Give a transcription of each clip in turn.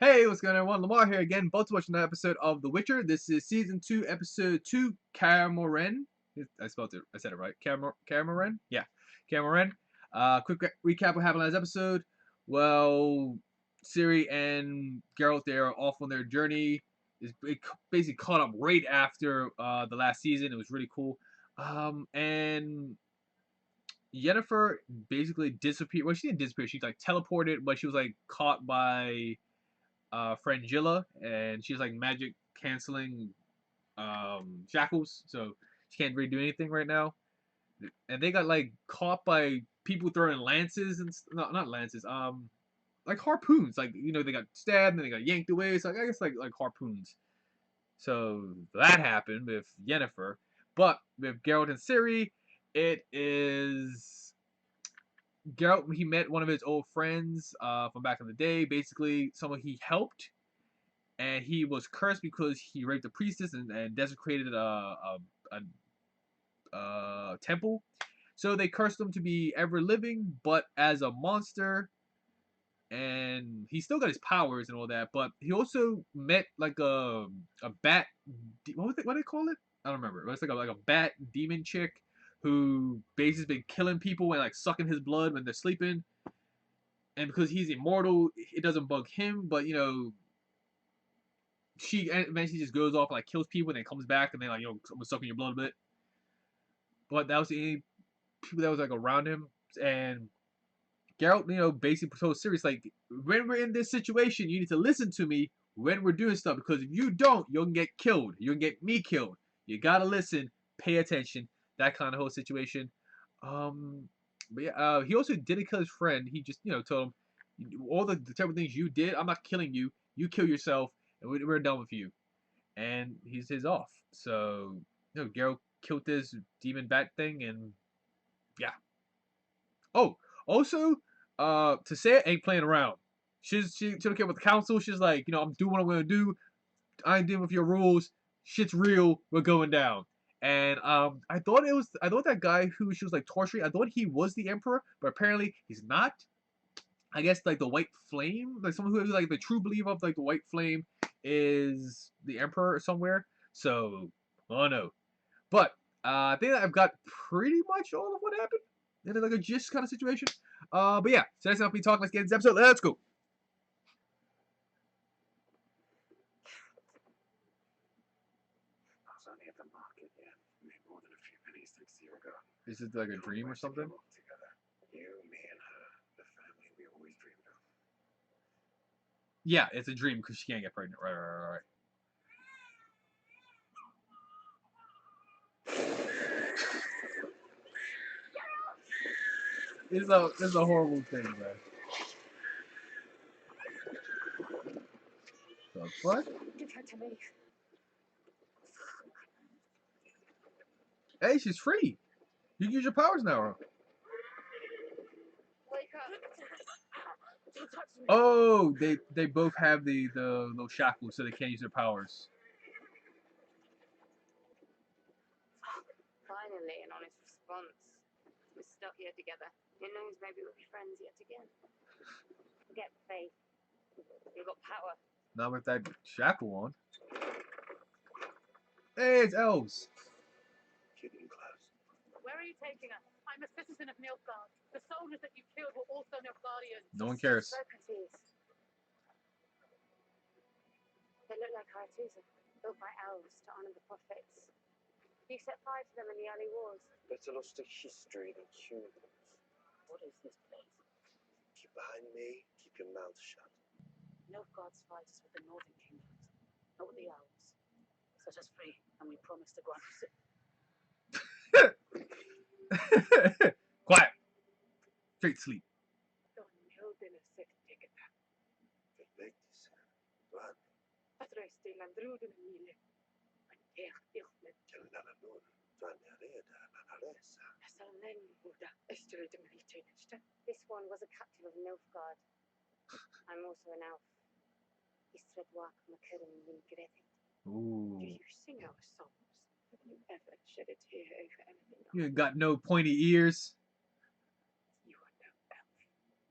Hey, what's going on, everyone? Lamar here again, both watching another episode of The Witcher. This is Season 2, Episode 2, Kaer Morhen. I spelled it, I said it right. Kaer Morhen? Yeah, Kaer Morhen. Quick recap what happened last episode. Well, Ciri and Geralt, they are off on their journey. It basically caught up right after the last season. It was really cool. And Yennefer basically disappeared. Well, she didn't disappear. She like teleported, but she was like caught by Frangilla, and she's like magic canceling shackles, so she can't really do anything right now. And they got like caught by people throwing lances and not lances, like harpoons. Like they got stabbed and they got yanked away. So I guess like harpoons. So that happened with Yennefer, but with Geralt and Ciri, it is Geralt. He met one of his old friends from back in the day. Basically, someone he helped and he was cursed because he raped a priestess and desecrated a temple. So they cursed him to be ever living, but as a monster. And he still got his powers and all that, but he also met like a bat. What do they call it? I don't remember. It's like a bat demon chick who basically been killing people and like sucking his blood when they're sleeping. And because he's immortal, it doesn't bug him. But she eventually just goes off and like kills people and then comes back and then like I'm gonna suck in your blood a bit. But that was the only people that was like around him. And Geralt, basically told Sirius like, when we're in this situation, you need to listen to me when we're doing stuff, because if you don't, you'll get killed. You'll get me killed. You gotta listen, pay attention. That kind of whole situation. But yeah, he also didn't kill his friend. He just told him all the terrible things you did. I'm not killing you. You kill yourself, and we're done with you. And he's his off. So Geralt killed this demon bat thing, and yeah. Oh, also, Tissaia ain't playing around. She don't care about the council. She's like, I'm doing what I'm gonna do. I ain't dealing with your rules. Shit's real. We're going down. And I thought that guy who she was like torturing. I thought he was the emperor, but apparently he's not. I guess like the white flame, like someone who is like the true believer of like the white flame is the emperor somewhere. So oh no. But I think that I've got pretty much all of what happened in like a gist kind of situation. But yeah, so that's enough of me talking. Let's get into this episode. Let's go. I was only at the market, yeah. Made more than a few pennies 6 years ago. Is it like a dream or something? Together. You, me, and her. The family we always dreamed of. Yeah, it's a dream because she can't get pregnant. Right. It's a horrible thing, man. The fuck? Give her to me. Hey, she's free. You can use your powers now. Wake up. Don't touch me. Oh, they both have the those shackles, so they can't use their powers. Finally, an honest response. We're stuck here together. Who knows, maybe we'll be friends yet again. Forget faith. You've got power. Not with that shackle on. Hey, it's elves. Keeping close. Where are you taking us? I'm a citizen of Nilfgaard. The soldiers that you killed were also Nilfgaardians. No one cares. So confused. They look like Hayabusa, built by elves to honor the prophets. You set fire to them in the early wars. Better lost to history than humans. What is this place? Keep behind me, keep your mouth shut. Nilfgaard's fights with the northern kingdoms, not with the elves. Set us free, and we promise to grant us. Quiet. Straight to sleep. They make this blood. This one was a captive of Nilfgaard. I'm also an elf. Ooh. Do you sing our songs? Have you ever shed a tear over anything else? You ain't got no pointy ears. You are no elf.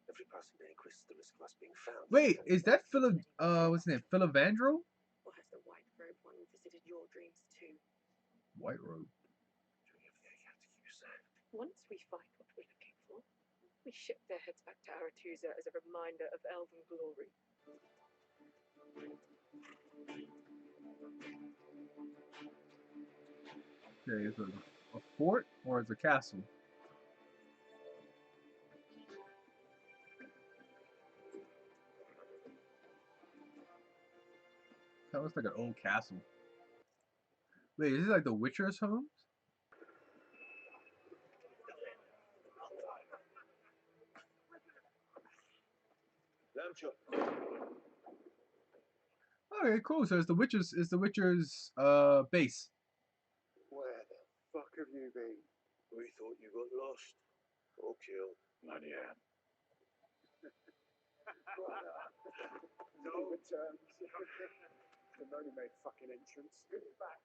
Every Passing to increase the risk of us being found. Wait, is that what's his name? Philavandrel? Or has the white robe one visited your dreams too? White robe. Do we have the have to keep you safe? Once we find what we're looking for, we ship their heads back to Aretusa as a reminder of elven glory. Okay, is it a fort or is it a castle? That looks like an old castle. Wait, is this like the Witcher's homes? Okay, cool. So it's the Witcher's base. Where the fuck have you been? We thought you got lost. Or killed. Not yet. No return. The only made fucking entrance. Good back.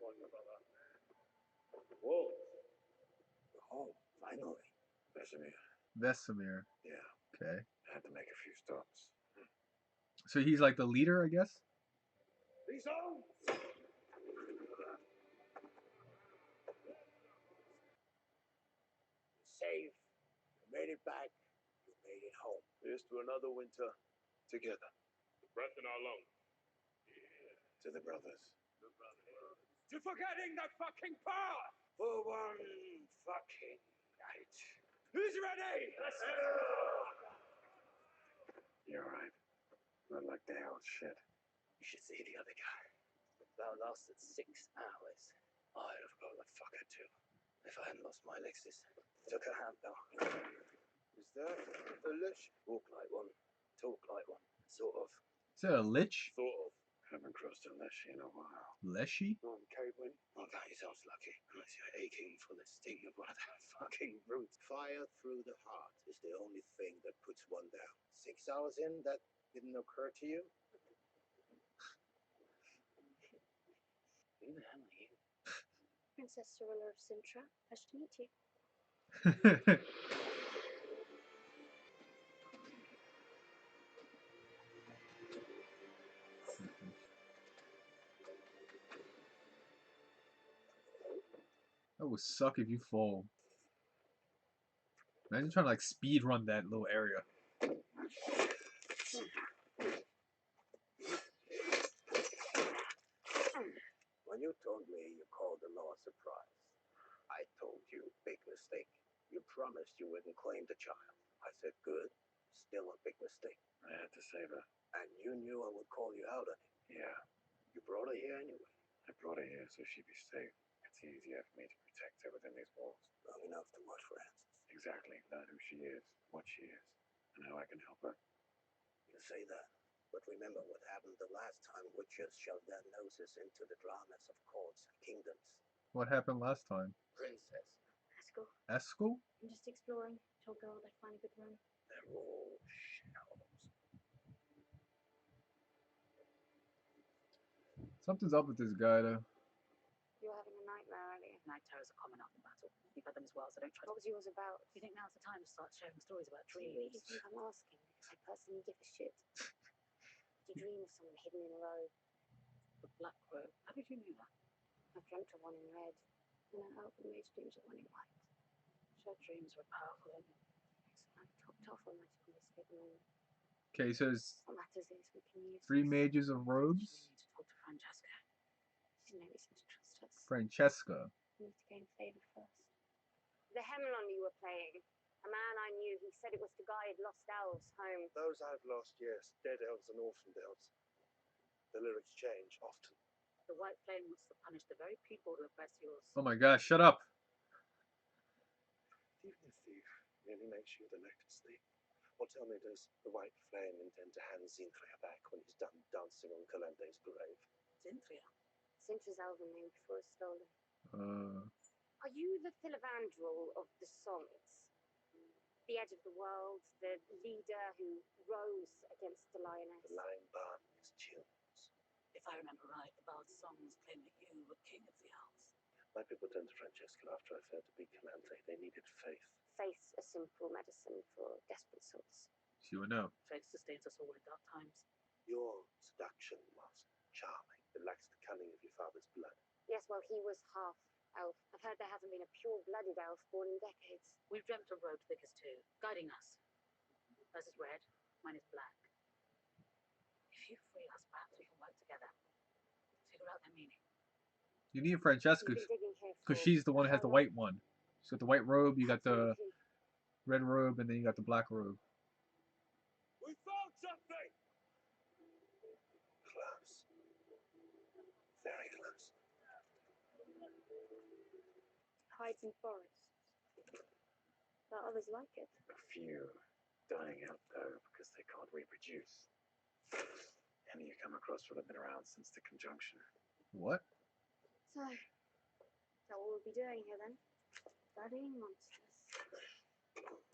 One brother. Whoa. We're home, finally. Vesemir. Vesemir. Yeah. Okay. I had to make a few stops. So he's like the leader, I guess? He's home! Safe. You made it back. You made it home. Here's to another winter together. Breath in our lungs. To the brothers. To forgetting the fucking path! For one fucking night. Who's ready? You're right. Not like the old shit. You should see the other guy. That lasted 6 hours. I'd have got the fucker too. If I hadn't lost my Lexus. Took a hand though. Is that a lich? Walk like one. Talk like one. Sort of. Is that a lich? Sort of. Haven't crossed a lich in a while. Leshy? Caitlin. Well, count yourselves lucky. Unless you're aching for the sting of one of their fucking roots. Fire through the heart is the only thing that puts one down. 6 hours in, that didn't occur to you? Who the hell are you? Princess Cirilla of Sintra. Pleasure to meet you. That would suck if you fall. Imagine trying to like speed run that little area. When you told me you called the law a surprise, I told you, big mistake. You promised you wouldn't claim the child. I said, good. Still a big mistake. I had to save her. And you knew I would call you out on it. Yeah. You brought her here anyway. I brought her here so she'd be safe. It's easier for me to protect her within these walls. Long enough to watch for answers. Exactly. Learn who she is, what she is, and how I can help her. You say that. But remember what happened the last time witches shoved their noses into the dramas of courts and kingdoms. What happened last time? Princess. Esco. Eskel? I'm just exploring. Told Geralt I'd find a good room. They're all shells. Something's up with this guy though. You were having a nightmare earlier. Night terrors are common after battle. You've had them as well, so don't try What was yours about? Do you think now's the time to start sharing stories about Do you really dreams? think I'm asking because I personally give a shit? Do you dream of someone hidden in a robe? The black robe. How did you know that? I've dreamt of one in red, and I hope the mage dreams of one in white. Sure, dreams were powerful. Excellent. I topped off on magical escape moment. Okay, so there's What matters is we can use 3 this. mages of We robes. need to talk to Francesca. There's no reason to trust us. Francesca. We need to gain favour first. The Hemlon you were playing. A man I knew, he said it was to guide lost elves home. Those I've lost, yes. Dead elves and orphaned elves. The lyrics change often. The White Flame wants to punish the very people who oppress yours. Oh my gosh, shut up. Even if thief really makes you the next thief. Well, tell me, does the White Flame intend to hand Zinthria back when he's done dancing on Calende's grave? Zinthria. Sintra's elven name before it's stolen. Are you the Philavandrel of the songs? The edge of the world, the leader who rose against the lioness? The line barn is tunes. If I remember right, the bard's songs claim that you were king of the elves. My people turned to Francesca after I failed to beat Calante. They needed faith. Faith's a simple medicine for desperate souls. She would know. Fate sustains us all in dark times. Your seduction was charming. It lacks the cunning of your father's blood. Yes, well, he was half elf. I've heard there hasn't been a pure-blooded elf born in decades. We've dreamt a road thick as two, guiding us. Hers is red, mine is black. If you free us, perhaps we can work together. Figure out their meaning. You need Francesca because she's the one who has the white one. She's got the white robe, you got the red robe, and then you got the black robe. We found something! Close. Very close. Hides in forests. But others like it. A few dying out though because they can't reproduce. Any you come across will have been around since the conjunction. What? So, is that what we'll be doing here then? Studying monsters.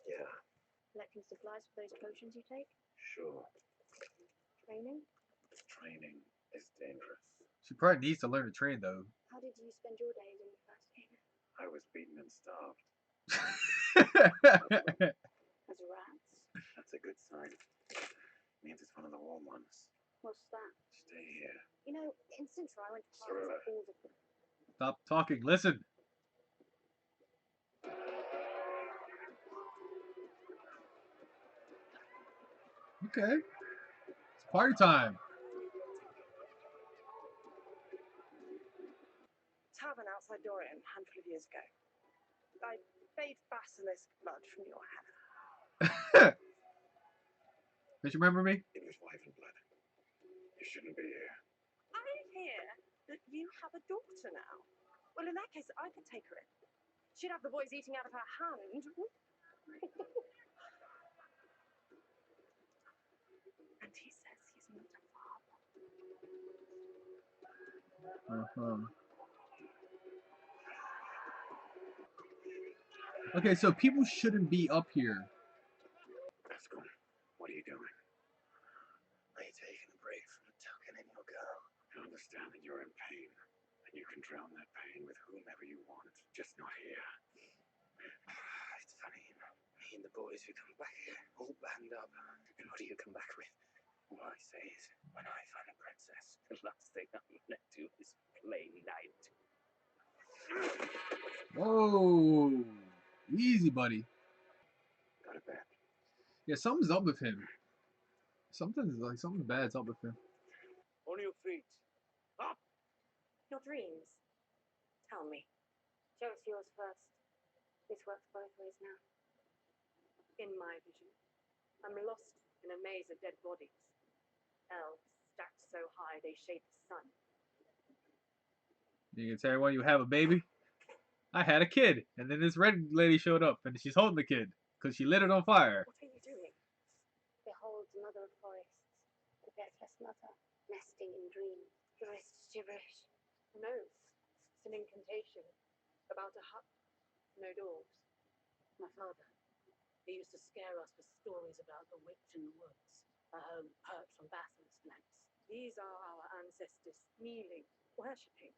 Yeah, Collecting supplies for those potions you take? sure. Training? Training is dangerous. She probably needs to learn to train though. How did you spend your days when you first came? I was beaten and starved. As rats? That's a good sign. Means it's one of the warm ones. What's that? Stay here. You know, in Sintra I went to Sorry. all the... Stop talking. Listen. Okay. It's party time. Tavern outside Dorian a handful of years ago. I bathed basilisk blood from your hair. Don't you remember me? It was life and blood. You shouldn't be here. I hear that you have a daughter now. Well, in that case, I could take her in. She'd have the boys eating out of her hand. And he says he's not a father. Okay, so people shouldn't be up here. Escom, what are you doing? Are you taking a break from the tucking in your girl? I understand that you're in pain, and you can drown that pain with whomever you want, just not here. It's funny, you know. Me and the boys who come back here, all band up. And what do you come back with? All I say is, when I find a princess, the last thing I'm gonna do is play knight. Whoa. Easy, buddy. Go to bed. Yeah, something's up with him. Something bad's up with him. On your feet. Up! Your dreams. Tell me. Show us yours first. This works both ways now. In my vision, I'm lost in a maze of dead bodies. Elves stacked so high they shade the sun. You can tell everyone you have a baby. I had a kid, and then this red lady showed up, and she's holding the kid because she lit it on fire. What are you doing? Behold, mother of forests, the deathless mother, nesting in dreams. The rest is gibberish. No, it's an incantation about a hut, no doors. My father, he used to scare us with stories about the witch in the woods, a home perched on basilisk necks. These are our ancestors kneeling, worshipping.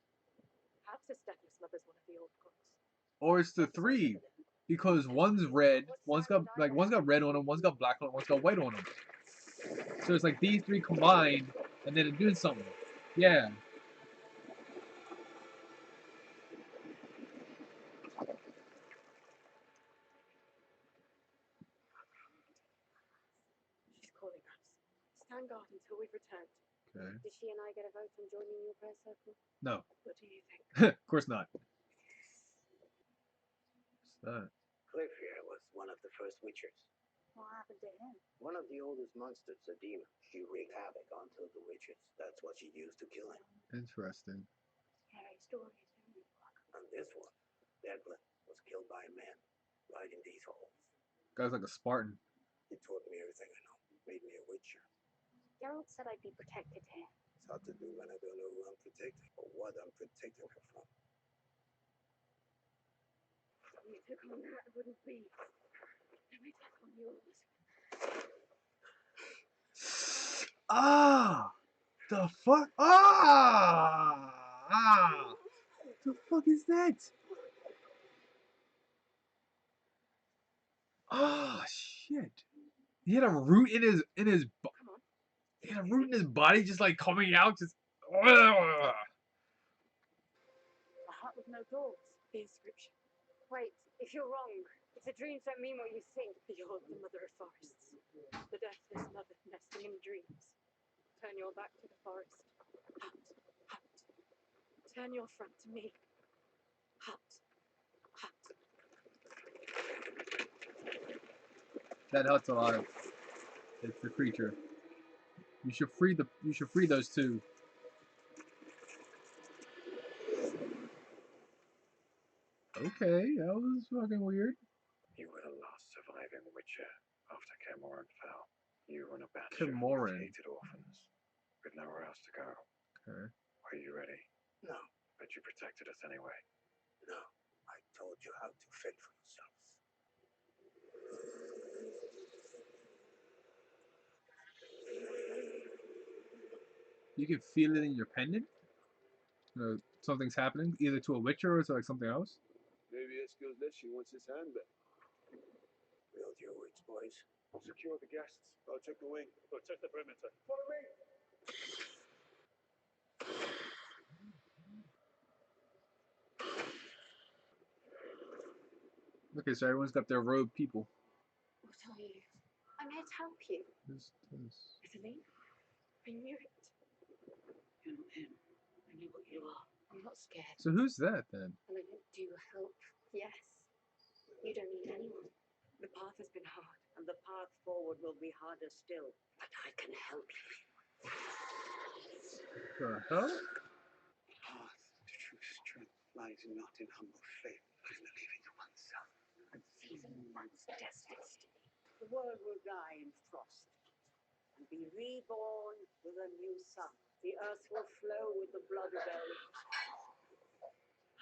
Perhaps this deathless mother's one of the old gods. Or it's the three, because one's red, one's got red on them, one's got black on them, one's got white on them. So it's like these three combined, and then it's doing something. Yeah. She's calling us. Stand guard until we've returned. Okay. Did she and I get a vote on joining your prayer circle? No. What do you think? Of course not. What's that? Cliff here was one of the first witchers. What happened to him? One of the oldest monsters, a demon. She wreaked havoc onto the witches. That's what she used to kill him. Interesting. Scary stories, don't you? And this one, Devlin, was killed by a man right in these halls. Guy's like a Spartan. He taught me everything I know. Made me a witcher. Geralt said I'd be protected here. It's hard to do when I don't know who I'm protecting or what I'm protecting her from. If you took on that, it wouldn't be. Let me take on yours. Ah! The fuck? Ah! Ah! The fuck is that? Ah, shit. He had a root in his Come on. he had a root in his body, just like coming out, just. A hut with no doors. The inscription. Wait, if you're wrong, if the dreams don't mean what you think. You're the mother of forests. The deathless mother nesting in dreams. Turn your back to the forest. Hut, hut. Turn your front to me. Hut, hut. That hut's alive. It's the creature. You should free those two. Okay, that was fucking weird. You were the last surviving Witcher after Kaer Morhen fell. You were in a batch Kaer of Morhen. mutated orphans with nowhere else to go. Okay. Are you ready? No. But you protected us anyway. No. I told you how to fend for yourselves. You can feel it in your pendant. Something's happening, either to a Witcher or to like something else. Maybe Escaldeshi wants his hand back. Build your wings, boys. Secure the guests. I'll check the wing. Protect the perimeter. Follow me. Okay, so everyone's got their robed people. What are you? I'm here to help you. Italy? I knew it. You're not him. I knew what you are. I'm not scared. So who's that then? And I do help. Yes. You don't need anyone. The path has been hard. And the path forward will be harder still. But I can help you. The hell? The path to true strength lies not in humble faith, but in believing in oneself. And seizing one's destiny. The world will die in frost. And be reborn with a new sun. The earth will flow with the blood of elves.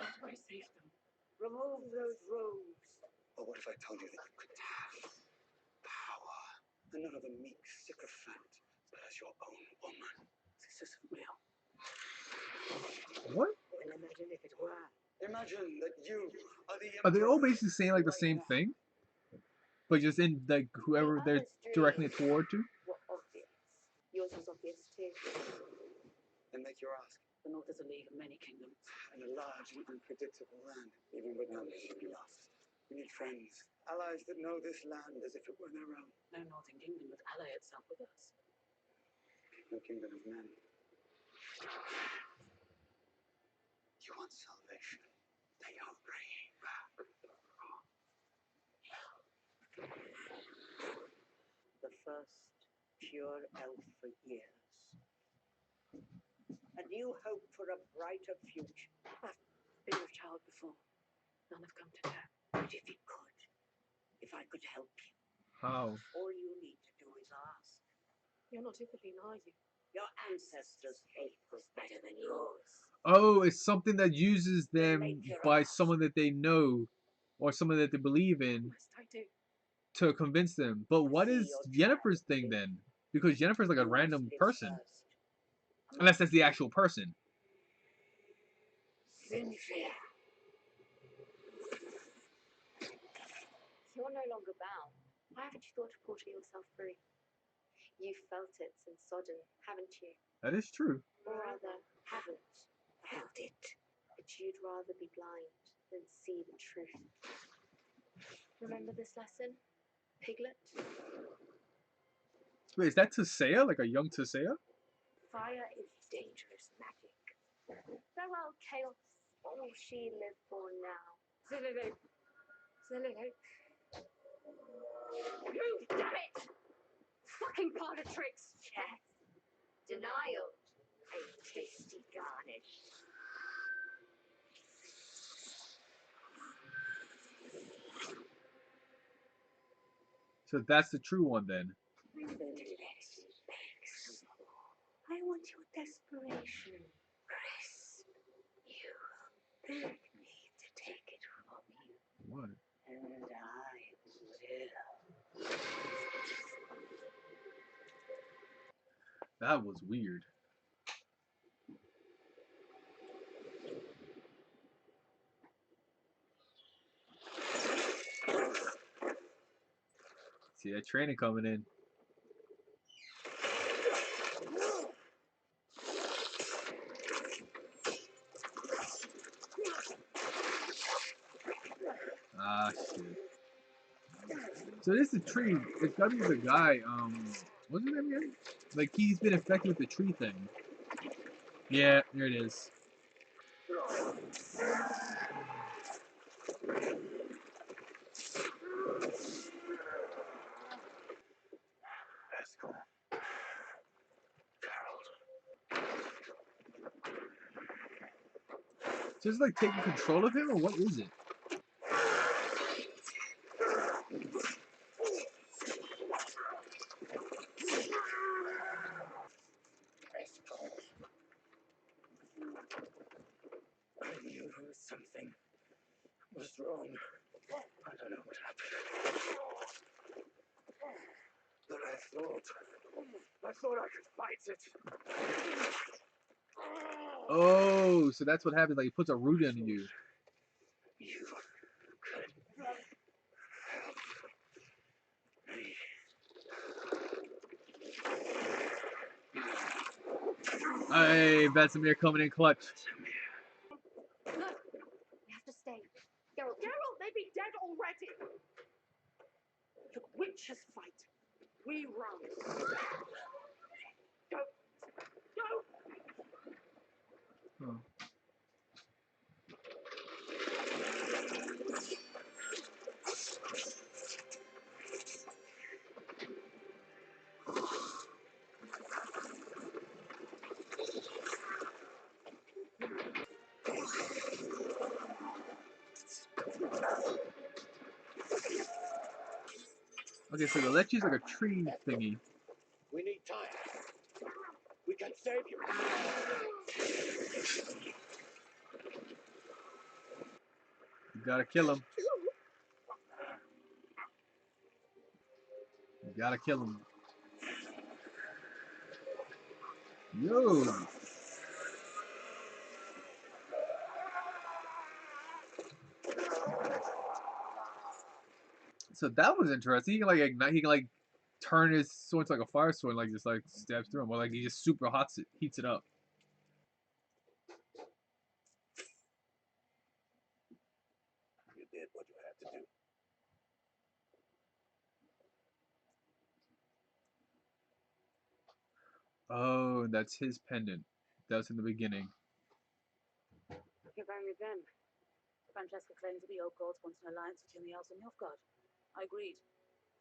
How do I save them? Remove those robes. Or what if I told you that you could have power, and not of a meek sycophant, but as your own woman? This isn't real. What? Well, imagine if it were. Imagine that you are the Are they all emperor basically saying like the right same now. thing? But just in like whoever The they're others' directing it dreams toward to? were obvious. Yours was obvious too. Then make your ask. The North is a league of many kingdoms. And a large and unpredictable land, even with numbers should be lost. We need friends, allies that know this land as if it were their own. No northern kingdom would ally itself with us. No kingdom of men. You want salvation? They are bringing back The first pure elf for years. A new hope for a brighter future. I've been with child before. None have come to term. But if you could, if I could help you, How? all you need to do is ask. You're not Italy, are you? Your ancestors' faith was better than yours. Oh, it's something that uses them by someone that they know or someone that they believe in Must I do? to convince them. But what is Yennefer's thing then? Because Yennefer's like a random person. Unless that's the actual person. Cynthia. You're no longer bound. Why haven't you thought of porting yourself free? You felt it since Sodden, haven't you? That is true. Or rather, haven't. Felt it. But you'd rather be blind than see the truth. Remember this lesson, Piglet? Wait, is that Tisea? Like a young Tisea? Fire is dangerous magic. Farewell, chaos. What will she live for now? Zilili. Zilili. Move, damn it! Fucking parlor tricks! Yes. Denial. A tasty garnish. So that's the true one then. I want your desperation. Chris, you beg me to take it from you. What? And I will. That was weird. See that training coming in. Ah, shit. So this is a tree. It's gotta be the guy. What's his name again? Like he's been infected with the tree thing. Yeah, there it is. Let's go. Just like taking control of him, or what is it? I knew something was wrong. I don't know what happened. But I thought I could fight it. Oh, so that's what happens. Like he puts a root in you. You could help me. Hey, Vesemir coming in clutch. We have to stay. Geralt, Geralt may be dead already. Look, witches fight. We run. Go. Go. Oh. Okay, so the Lich is like a tree thingy. We need time. We can save you. You gotta kill him. You gotta kill him. Yo. So that was interesting. He can like ignite. He can like turn his sword into like a fire sword, and, like just like stabs through him, or like he just super heats it up. You did what you had to do. Oh, that's his pendant. That was in the beginning. you're going with them. Francesca claims that the old gods want an alliance between the elves and Nilfgaard. I agreed.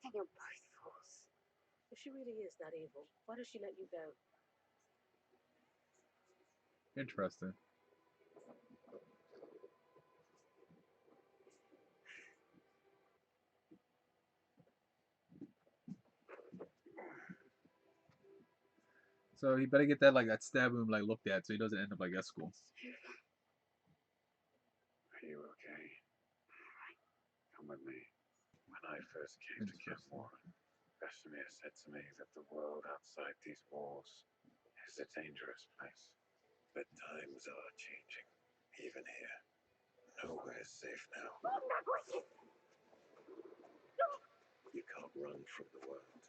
Then you're both fools. If she really is that evil, why does she let you go? Interesting. So he better get that like that stab wound like looked at, so he doesn't end up like at school. Are you okay? Come with me. When I first came to Kaer Morhen, Vesemir said to me that the world outside these walls is a dangerous place. But times are changing. Even here. Nowhere is safe now. You can't run from the world.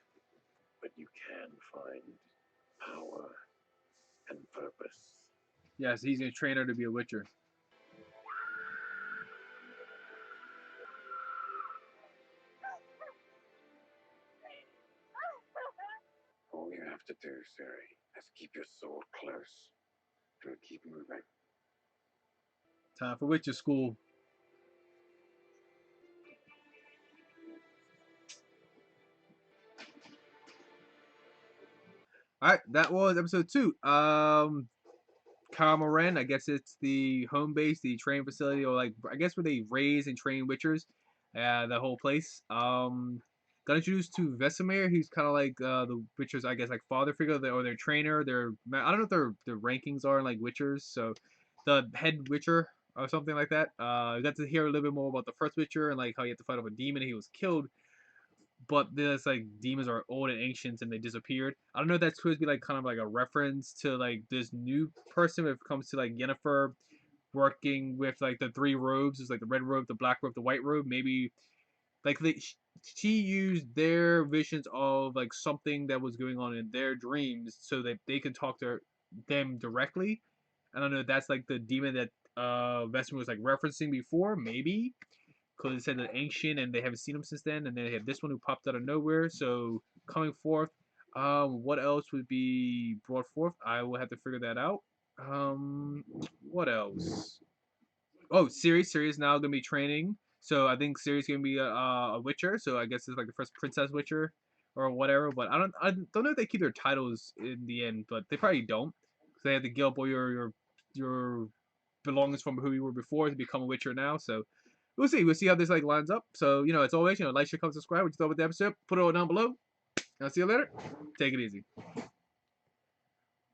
But you can find power and purpose. Yeah, so he's gonna train her to be a witcher. All you have to do, Ciri, is keep your sword close and keep moving. Time for witcher school. Alright, that was episode 2. Kaer Morhen, I guess it's the home base, the training facility, or like I guess where they raise and train witchers. The whole place. Got introduced to Vesemir. He's kind of like the witchers, I guess, like father figure or their trainer. I don't know what their rankings are in like witchers. So the head witcher or something like that. We got to hear a little bit more about the first witcher and like how he had to fight off a demon and he was killed. But there's like demons are old and ancient and they disappeared. I don't know if that's supposed to be like kind of like a reference to like this new person when it comes to like Yennefer working with like the three robes. It's like the red robe, the black robe, the white robe. Maybe like she used their visions of like something that was going on in their dreams so that they could talk to them directly. I don't know if that's like the demon that Vesper was like referencing before, maybe. Because it said that ancient and they haven't seen him since then, and then they have this one who popped out of nowhere. So coming forth, what else would be brought forth? I will have to figure that out. What else? Oh, Ciri is now gonna be training. So I think Ciri's gonna be a Witcher. So I guess it's like the first Princess Witcher or whatever. But I don't know if they keep their titles in the end, but they probably don't. Because they have to give up all your belongings from who you were before to become a Witcher now. So we'll see. We'll see how this like lines up. So as always, like, share, comment, subscribe. What you thought about the episode? Put it all down below. I'll see you later. Take it easy.